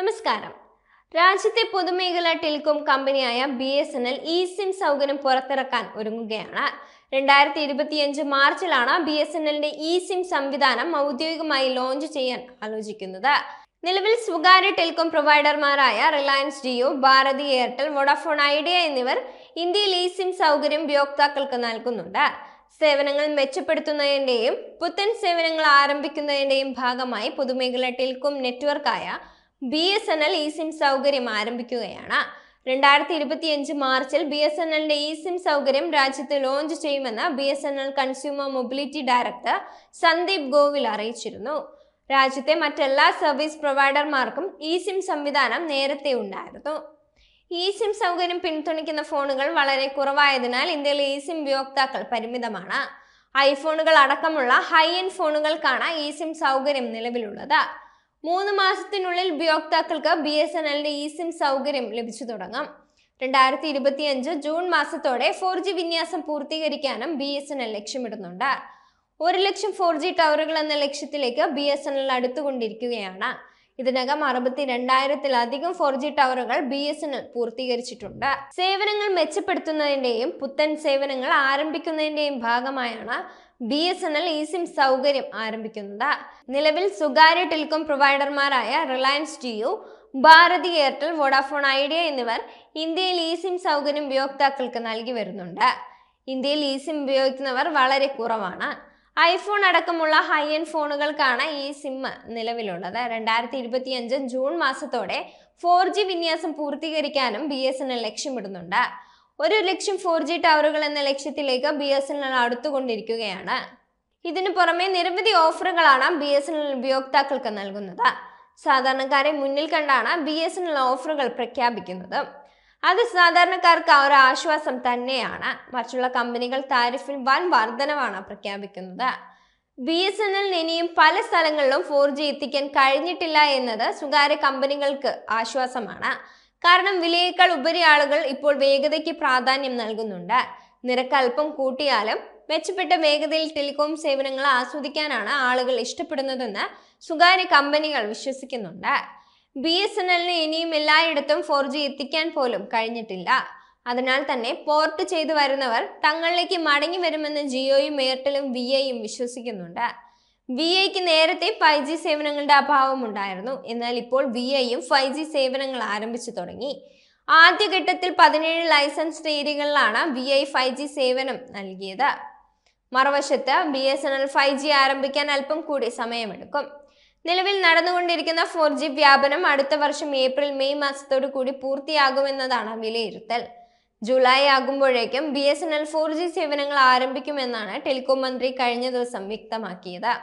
നമസ്കാരം. രാജ്യത്തെ പൊതുമേഖലാ ടെലികോം കമ്പനിയായ BSNL eSIM സൗകര്യം പുറത്തിറക്കാൻ ഒരുങ്ങുകയാണ്. 2025 മാർച്ചിലാണ് BSNLന്റെ eSIM സംവിധാനം ഔദ്യോഗികമായി ലോഞ്ച് ചെയ്യാൻ ആലോചിക്കുന്നത്. നിലവിൽ സ്വകാര്യ ടെലികോം പ്രൊവൈഡർമാരായ റിലയൻസ് ജിയോ, ഭാരതി എയർടെൽ, വോഡാഫോൺ ഐഡിയ എന്നിവർ ഇന്ത്യയിൽ eSIM സൗകര്യം ഉപയോക്താക്കൾക്ക് നൽകുന്നുണ്ട്. സേവനങ്ങൾ മെച്ചപ്പെടുത്തുന്നതിന്റെയും പുത്തൻ സേവനങ്ങൾ ആരംഭിക്കുന്നതിന്റെയും ഭാഗമായി പൊതുമേഖലാ ടെലികോം നെറ്റ്വർക്കായ BSNL eSIM സൗകര്യം ആരംഭിക്കുകയാണ്. 2025 മാർച്ചിൽ BSNLന്റെ eSIM സൗകര്യം രാജ്യത്ത് ലോഞ്ച് ചെയ്യുമെന്ന് BSNL consumer mobility director Sandeep Govil അറിയിച്ചിരുന്നു. രാജ്യത്തെ മറ്റെല്ലാ സർവീസ് പ്രൊവൈഡർമാർക്കും eSIM സംവിധാനം നേരത്തെ ഉണ്ടായിരുന്നു. eSIM സൗകര്യം പിന്തുണയ്ക്കുന്ന ഫോണുകൾ വളരെ കുറവായതിനാൽ ഇന്ത്യയിലെ eSIM ഉപയോക്താക്കൾ പരിമിതമാണ്. ഐഫോണുകൾ അടക്കമുള്ള ഹൈ എൻഡ് ഫോണുകൾക്കാണ് eSIM സൗകര്യം നിലവിലുള്ളത്. 3 മാസത്തിനുള്ളിൽ ഉപയോക്താക്കൾക്ക് BSNLന്റെ eSIM സൗകര്യം ലഭിച്ചു തുടങ്ങും. 2025 ജൂൺ മാസത്തോടെ 4G വിന്യാസം പൂർത്തീകരിക്കാനും BSNL ലക്ഷ്യമിടുന്നുണ്ട്. 1 ലക്ഷം 4G ടവറുകൾ എന്ന ലക്ഷ്യത്തിലേക്ക് BSNL അടുത്തുകൊണ്ടിരിക്കുകയാണ്. ഇതിനകം 62,000-ത്തിലധികം 4G ടവറുകൾ BSNL പൂർത്തീകരിച്ചിട്ടുണ്ട്. സേവനങ്ങൾ മെച്ചപ്പെടുത്തുന്നതിന്റെയും പുത്തൻ സേവനങ്ങൾ ആരംഭിക്കുന്നതിന്റെയും ഭാഗമായാണ് BSNL eSIM സൗകര്യം ആരംഭിക്കുന്നത്. നിലവിൽ സ്വകാര്യ ടെലികോം പ്രൊവൈഡർമാരായ റിലയൻസ് ജിയോ, ഭാരതി എയർടെൽ, വോഡാഫോൺ ഐഡിയ എന്നിവർ ഇന്ത്യയിൽ eSIM സൗകര്യം ഉപയോക്താക്കൾക്ക് നൽകി വരുന്നുണ്ട്. ഇന്ത്യയിൽ eSIM ഉപയോഗിക്കുന്നവർ വളരെ കുറവാണ്. ഐഫോൺ അടക്കമുള്ള ഹൈ എൻഡ് ഫോണുകൾക്കാണ് eSIM നിലവിലുള്ളത്. 2025 ജൂൺ മാസത്തോടെ 4G വിന്യാസം പൂർത്തീകരിക്കാനും BSNL ലക്ഷ്യമിടുന്നുണ്ട്. 1 ലക്ഷം 4G ടവറുകൾ എന്ന ലക്ഷ്യത്തിലേക്ക് BSNL അടുത്തുകൊണ്ടിരിക്കുകയാണ്. ഇതിനു പുറമെ നിരവധി ഓഫറുകളാണ് BSNL ഉപയോക്താക്കൾക്ക് നൽകുന്നത്. സാധാരണക്കാരെ മുന്നിൽ കണ്ടാണ് BSNL ഓഫറുകൾ പ്രഖ്യാപിക്കുന്നത്. അത് സാധാരണക്കാർക്ക് ഒരു ആശ്വാസം തന്നെയാണ്. മറ്റുള്ള കമ്പനികൾ താരിഫിൽ വൻ വർധനവാണ് പ്രഖ്യാപിക്കുന്നത്. BSNL ഇനിയും പല സ്ഥലങ്ങളിലും 4G എത്തിക്കാൻ കഴിഞ്ഞിട്ടില്ല എന്നത് സ്വകാര്യ കമ്പനികൾക്ക് ആശ്വാസമാണ്. കാരണം വിലയേക്കാൾ ഉപരി ആളുകൾ ഇപ്പോൾ വേഗതയ്ക്ക് പ്രാധാന്യം നൽകുന്നുണ്ട്. നിരക്ക് അല്പം കൂട്ടിയാലും മെച്ചപ്പെട്ട വേഗതയിൽ ടെലികോം സേവനങ്ങൾ ആസ്വദിക്കാനാണ് ആളുകൾ ഇഷ്ടപ്പെടുന്നതെന്ന് സ്വകാര്യ കമ്പനികൾ വിശ്വസിക്കുന്നുണ്ട്. BSNLന് ഇനിയും എല്ലായിടത്തും 4G എത്തിക്കാൻ പോലും കഴിഞ്ഞിട്ടില്ല. അതിനാൽ തന്നെ പോർട്ട് ചെയ്തു വരുന്നവർ തങ്ങളിലേക്ക് മടങ്ങി വരുമെന്ന് ജിയോയും എയർടെലും VIയും വിശ്വസിക്കുന്നുണ്ട്. VIക്ക് നേരത്തെ 5G സേവനങ്ങളുടെ അഭാവം ഉണ്ടായിരുന്നു. എന്നാൽ ഇപ്പോൾ VIയും 5G സേവനങ്ങൾ ആരംഭിച്ചു തുടങ്ങി. ആദ്യഘട്ടത്തിൽ 17 ലൈസൻസ്ഡ് ഏരിയകളിലാണ് VI 5G സേവനം നൽകിയത്. മറുവശത്ത് BSNL 5G ആരംഭിക്കാൻ അല്പം കൂടി സമയമെടുക്കും. നിലവിൽ നടന്നുകൊണ്ടിരിക്കുന്ന 4G വ്യാപനം അടുത്ത വർഷം ഏപ്രിൽ മെയ് മാസത്തോടു കൂടി പൂർത്തിയാകുമെന്നതാണ് വിലയിരുത്തൽ. ജൂലൈ ആകുമ്പോഴേക്കും BSNL 4G സേവനങ്ങൾ ആരംഭിക്കുമെന്നാണ് ടെലികോം മന്ത്രി കഴിഞ്ഞ ദിവസം വ്യക്തമാക്കിയത്.